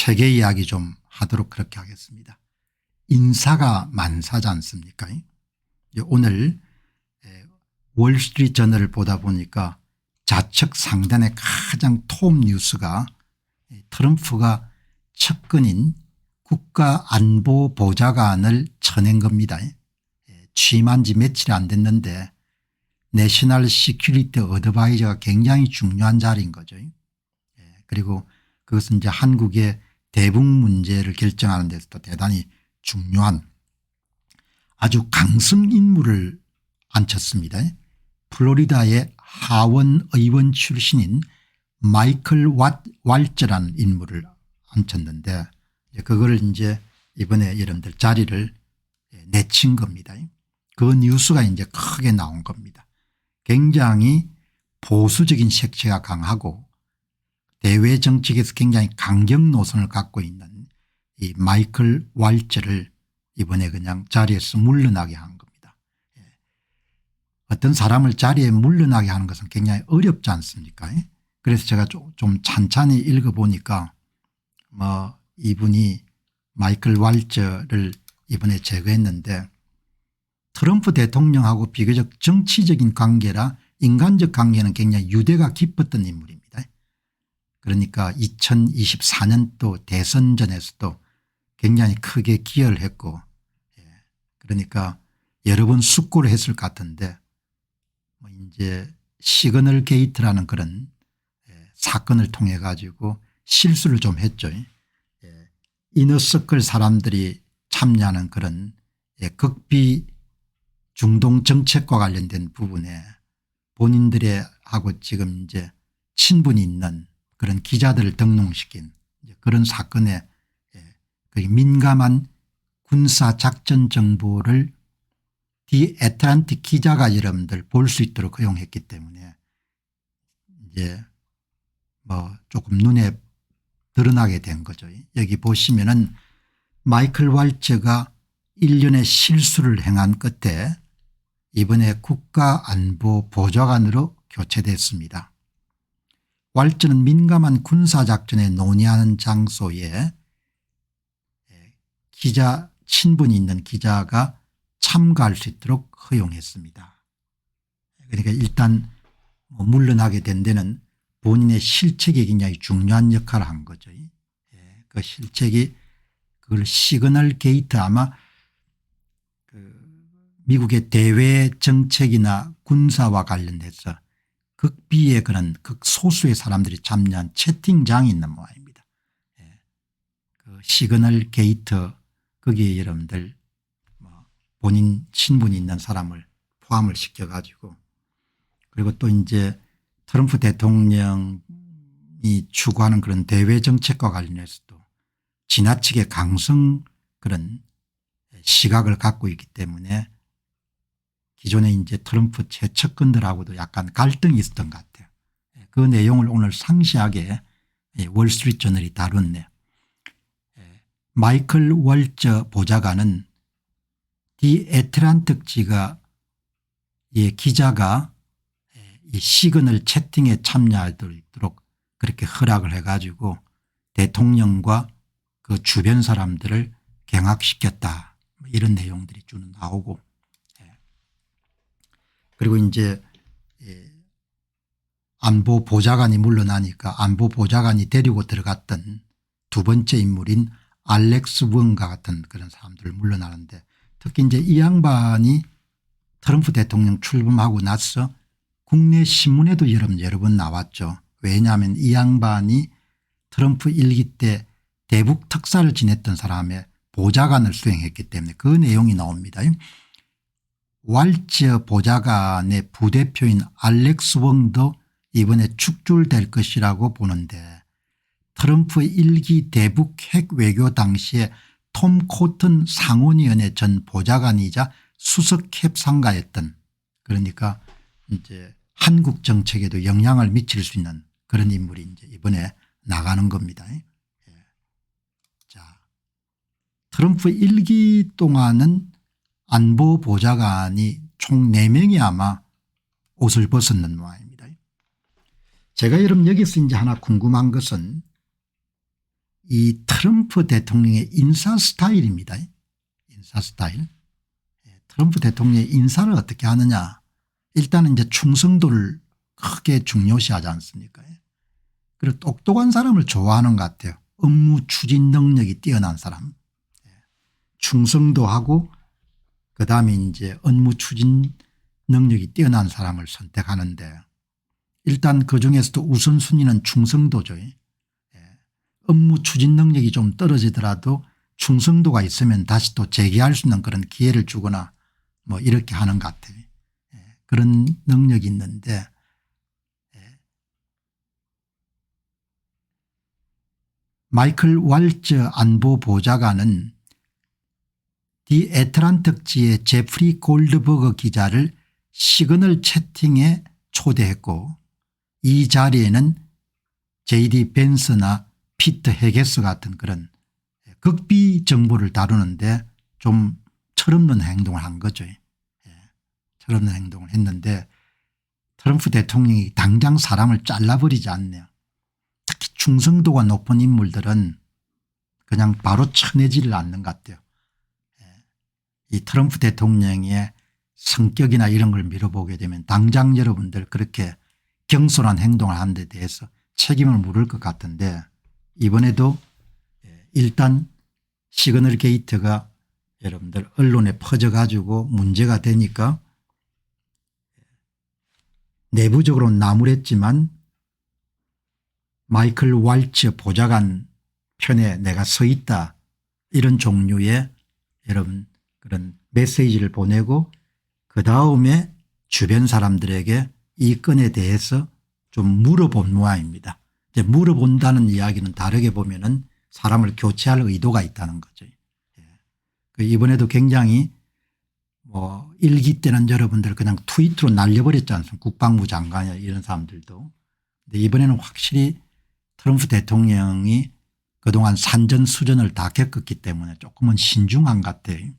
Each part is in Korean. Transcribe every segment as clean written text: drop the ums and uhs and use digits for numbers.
세계 이야기 좀 하도록 그렇게 하겠습니다. 인사가 만사지 않습니까? 오늘 월스트리트 저널을 보다 보니까 좌측 상단의 가장 톱 뉴스가 트럼프가 측근인 국가안보보좌관을 쳐낸 겁니다. 취임한 지 며칠 안 됐는데 내셔널 시큐리티 어드바이저가 굉장히 중요한 자리인 거죠. 그리고 그것은 이제 한국의 대북 문제를 결정하는 데서도 대단히 중요한 아주 강성 인물을 앉혔습니다. 플로리다의 하원 의원 출신인 마이클 왈츠라는 인물을 앉혔는데 그거를 이제 이번에 여러분들 자리를 내친 겁니다. 그 뉴스가 이제 크게 나온 겁니다. 굉장히 보수적인 색채가 강하고 대외 정책에서 굉장히 강경 노선을 갖고 있는 이 마이클 왈츠를 이번에 그냥 자리에서 물러나게 한 겁니다. 어떤 사람을 자리에 물러나게 하는 것은 굉장히 어렵지 않습니까? 그래서 제가 좀 찬찬히 읽어보니까 이분이 마이클 왈츠를 이번에 제거했는데 트럼프 대통령하고 비교적 정치적인 관계라 인간적 관계는 굉장히 유대가 깊었던 인물입니다. 그러니까 2024년도 대선전에서도 굉장히 크게 기여를 했고 그러니까 여러 번 숙고를 했을 것 같은데 이제 시그널 게이트라는 그런 사건을 통해 가지고 실수를 좀 했죠. 이너서클 사람들이 참여하는 그런 극비 중동 정책과 관련된 부분에 본인들의 하고 지금 이제 친분이 있는 그런 기자들을 등록시킨 그런 사건에 민감한 군사작전 정보를 디 애틀란틱 기자가 여러분들 볼 수 있도록 허용했기 때문에 이제 조금 눈에 드러나게 된 거죠. 여기 보시면은 마이클 왈츠가 일련의 실수를 행한 끝에 이번에 국가안보보좌관으로 교체됐습니다. 왈츠는 민감한 군사작전에 논의하는 장소에 기자 친분이 있는 기자가 참가할 수 있도록 허용했습니다. 그러니까 일단 물러나게 된 데는 본인의 실책이 굉장히 중요한 역할을 한 거죠. 그 실책이 그걸 시그널 게이트 아마 미국의 대외 정책이나 군사와 관련해서 극비의 그런 극소수의 사람들이 참여한 채팅장이 있는 모양입니다. 그 시그널 게이트 거기에 여러분들 본인 친분이 있는 사람을 포함을 시켜 가지고 그리고 또 이제 트럼프 대통령이 추구하는 그런 대외 정책과 관련해서도 지나치게 강성 그런 시각을 갖고 있기 때문에 기존에 이제 트럼프 최측근들하고도 약간 갈등이 있었던 것 같아요. 그 내용을 오늘 상세하게 월스트리트 저널이 다뤘네요. 마이클 왈츠 보좌관은 디 애틀란틱 지가 기자가 이 시그널 채팅에 참여할 수 있도록 그렇게 허락을 해가지고 대통령과 그 주변 사람들을 경악시켰다 이런 내용들이 쭉 나오고 그리고 이제 안보보좌관이 물러나니까 안보보좌관이 데리고 들어갔던 두 번째 인물인 알렉스 원과 같은 그런 사람들 물러나는데 특히 이제 이 양반이 트럼프 대통령 출범하고 나서 국내 신문에도 여러 번 나왔죠. 왜냐하면 이 양반이 트럼프 일기 때 대북 특사를 지냈던 사람의 보좌관을 수행했기 때문에 그 내용이 나옵니다. 왈츠 보좌관의 부대표인 알렉스 왕도 이번에 축출될 것이라고 보는데 트럼프 일기 대북 핵 외교 당시에 톰 코튼 상원위원회 전 보좌관이자 수석 협상가였던 그러니까 이제 한국 정책에도 영향을 미칠 수 있는 그런 인물이 이제 이번에 나가는 겁니다. 자, 트럼프 일기 동안은 안보보좌관이 총 4명이 아마 옷을 벗었는 모양입니다. 제가 여러분 여기서 이제 하나 궁금한 것은 이 트럼프 대통령의 인사 스타일입니다. 인사 스타일. 트럼프 대통령의 인사를 어떻게 하느냐. 일단은 이제 충성도를 크게 중요시하지 않습니까? 그리고 똑똑한 사람을 좋아하는 것 같아요. 업무 추진 능력이 뛰어난 사람. 충성도하고 그다음에 이제 업무 추진 능력이 뛰어난 사람을 선택하는데 일단 그중에서도 우선순위는 충성도죠. 업무 추진 능력이 좀 떨어지더라도 충성도가 있으면 다시 또 재기할 수 있는 그런 기회를 주거나 뭐 이렇게 하는 것 같아요. 그런 능력이 있는데 마이클 왈츠 안보보좌관은 디 애틀란틱지의 제프리 골드버그 기자를 시그널 채팅에 초대했고 이 자리에는 JD 벤스나 피터 헤게스 같은 그런 극비 정보를 다루는데 좀 철없는 행동을 한 거죠. 철없는 행동을 했는데 트럼프 대통령이 당장 사람을 잘라버리지 않네요. 특히 충성도가 높은 인물들은 그냥 바로 쳐내지를 않는 것 같아요. 이 트럼프 대통령의 성격이나 이런 걸 밀어보게 되면 당장 여러분들 그렇게 경솔한 행동을 하는 데 대해서 책임을 물을 것 같은데 이번에도 일단 시그널 게이트가 여러분들 언론에 퍼져 가지고 문제가 되니까 내부적으로 나무랬지만 마이클 왈츠 보좌관 편에 내가 서 있다 이런 종류의 여러분 그런 메시지를 보내고 그다음에 주변 사람들에게 이 건에 대해서 좀 물어본 모양입니다. 이제 물어본다는 이야기는 다르게 보면은 사람을 교체할 의도가 있다는 거죠. 이번에도 굉장히 뭐 일기 때는 여러분들 그냥 트위터로 날려버렸지 않습니까? 국방부 장관이나 이런 사람들도. 근데 이번에는 확실히 트럼프 대통령이 그동안 산전수전을 다 겪었기 때문에 조금은 신중한 것 같아요.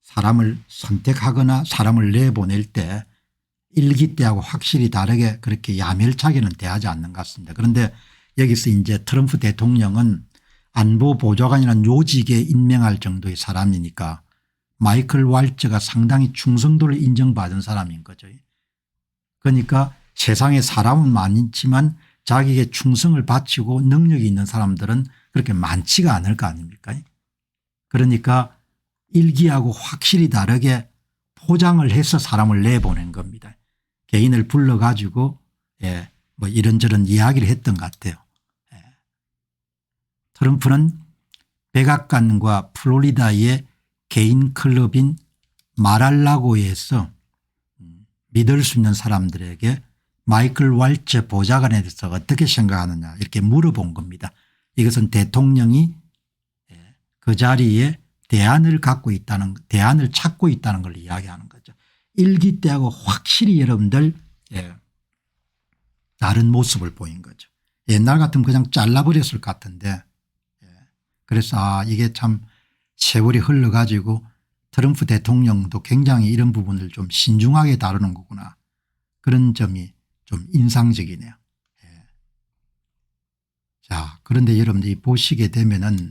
사람을 선택하거나 사람을 내보낼 때 일기 때하고 확실히 다르게 그렇게 야멸차게는 대하지 않는 것 같습니다. 그런데 여기서 이제 트럼프 대통령은 안보보좌관이라는 요직에 임명할 정도의 사람이니까 마이클 왈츠가 상당히 충성도를 인정받은 사람인 거죠. 그러니까 세상에 사람은 많지만 자기에게 충성을 바치고 능력이 있는 사람들은 그렇게 많지가 않을 거 아닙니까? 그러니까 일기하고 확실히 다르게 포장을 해서 사람을 내보낸 겁니다. 개인을 불러 가지고 뭐 이런저런 이야기를 했던 것 같아요. 트럼프는 백악관과 플로리다의 개인 클럽인 마랄라고에서 믿을 수 있는 사람들에게 마이클 왈츠 보좌관에 대해서 어떻게 생각하느냐 이렇게 물어본 겁니다. 이것은 대통령이 그 자리에 대안을 찾고 있다는 걸 이야기하는 거죠. 일기 때하고 확실히 여러분들 다른 모습을 보인 거죠. 옛날 같으면 그냥 잘라버렸을 것 같은데 그래서 이게 참 세월이 흘러가지고 트럼프 대통령도 굉장히 이런 부분을 좀 신중하게 다루는 거구나 그런 점이 좀 인상적이네요. 자, 그런데 여러분들이 보시게 되면은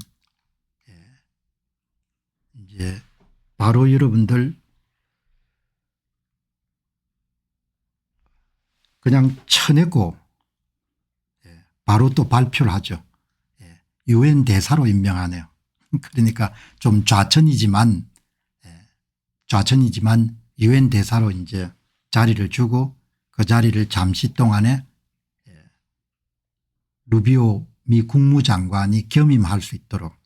이제 바로 여러분들 그냥 쳐내고 바로 또 발표를 하죠. 유엔 대사로 임명하네요. 그러니까 좀 좌천이지만 유엔 대사로 이제 자리를 주고 그 자리를 잠시 동안에 루비오 미 국무장관이 겸임할 수 있도록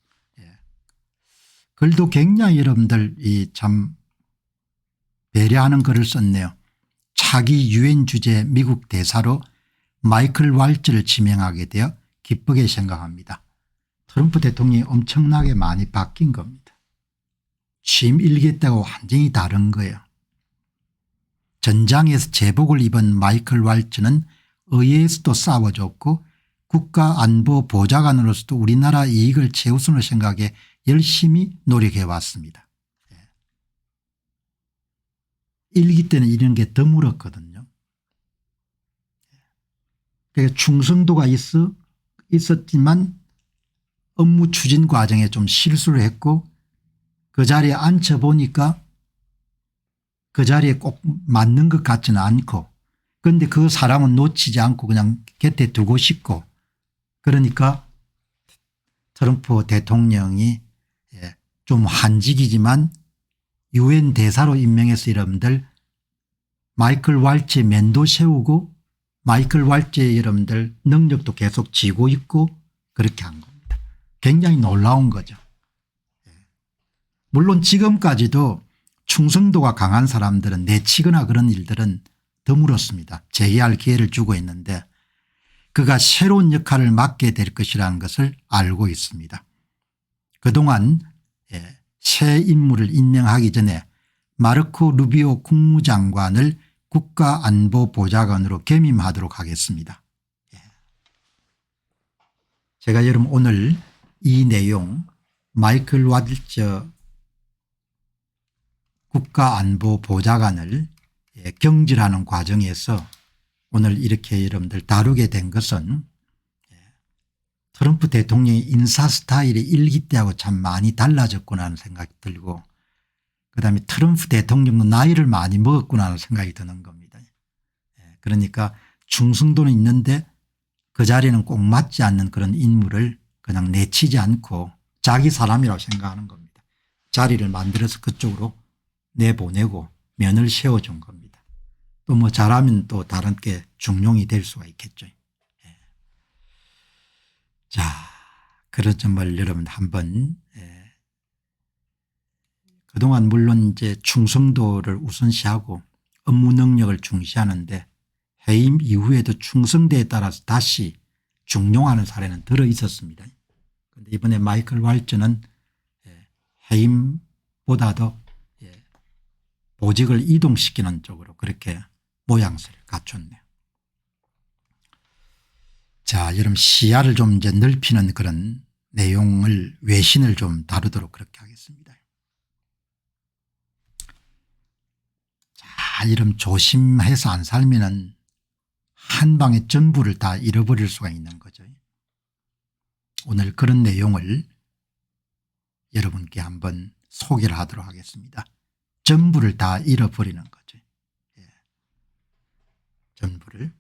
글도 굉장히 여러분들 참 배려하는 글을 썼네요. 차기 유엔 주재 미국 대사로 마이클 왈츠를 지명하게 되어 기쁘게 생각합니다. 트럼프 대통령이 엄청나게 많이 바뀐 겁니다. 취임 일기 때하고 완전히 다른 거예요. 전장에서 제복을 입은 마이클 왈츠는 의회에서도 싸워줬고 국가안보보좌관으로서도 우리나라 이익을 최우선으로 생각해 열심히 노력해 왔습니다. 일기 때는 이런 게 드물었거든요. 그러니까 충성도가 있었지만 업무 추진 과정에 좀 실수를 했고 그 자리에 앉혀보니까 그 자리에 꼭 맞는 것 같지는 않고 그런데 그 사람은 놓치지 않고 그냥 곁에 두고 싶고 그러니까 트럼프 대통령이 좀 한직이지만 유엔 대사로 임명해서 여러분들 마이클 waltz의 면도 세우고 마이클 waltz의 여러분들 능력도 계속 쥐고 있고 그렇게 한 겁니다. 굉장히 놀라운 거죠. 물론 지금까지도 충성도가 강한 사람들은 내치거나 그런 일들은 드물었습니다. 재기할 기회를 주고 있는데 그가 새로운 역할을 맡게 될 것이라는 것을 알고 있습니다. 그동안 새 인물을 임명하기 전에 마르코 루비오 국무장관을 국가안보보좌관으로 겸임하도록 하겠습니다. 제가 여러분 오늘 이 내용 마이클 waltz 국가안보보좌관을 경질하는 과정에서 오늘 이렇게 여러분들 다루게 된 것은 트럼프 대통령의 인사 스타일이 일기 때하고 참 많이 달라졌구나 하는 생각이 들고 그다음에 트럼프 대통령도 나이를 많이 먹었구나 하는 생각이 드는 겁니다. 그러니까 충성도는 있는데 그 자리는 꼭 맞지 않는 그런 인물을 그냥 내치지 않고 자기 사람이라고 생각하는 겁니다. 자리를 만들어서 그쪽으로 내보내고 면을 세워준 겁니다. 또 뭐 잘하면 또 다른 게 중용이 될 수가 있겠죠. 자, 그런 점을 여러분 한번 그동안 물론 이제 충성도를 우선시하고 업무 능력을 중시하는데 해임 이후에도 충성도에 따라서 다시 중용하는 사례는 들어 있었습니다. 그런데 이번에 마이클 waltz는 해임보다도 보직을 이동시키는 쪽으로 그렇게 모양새를 갖췄네요. 자, 여러분 시야를 좀 이제 넓히는 그런 내용을 외신을 좀 다루도록 그렇게 하겠습니다. 자, 여러분 조심해서 안 살면은 한 방에 전부를 다 잃어버릴 수가 있는 거죠. 오늘 그런 내용을 여러분께 한번 소개를 하도록 하겠습니다. 전부를 다 잃어버리는 거죠. 전부를.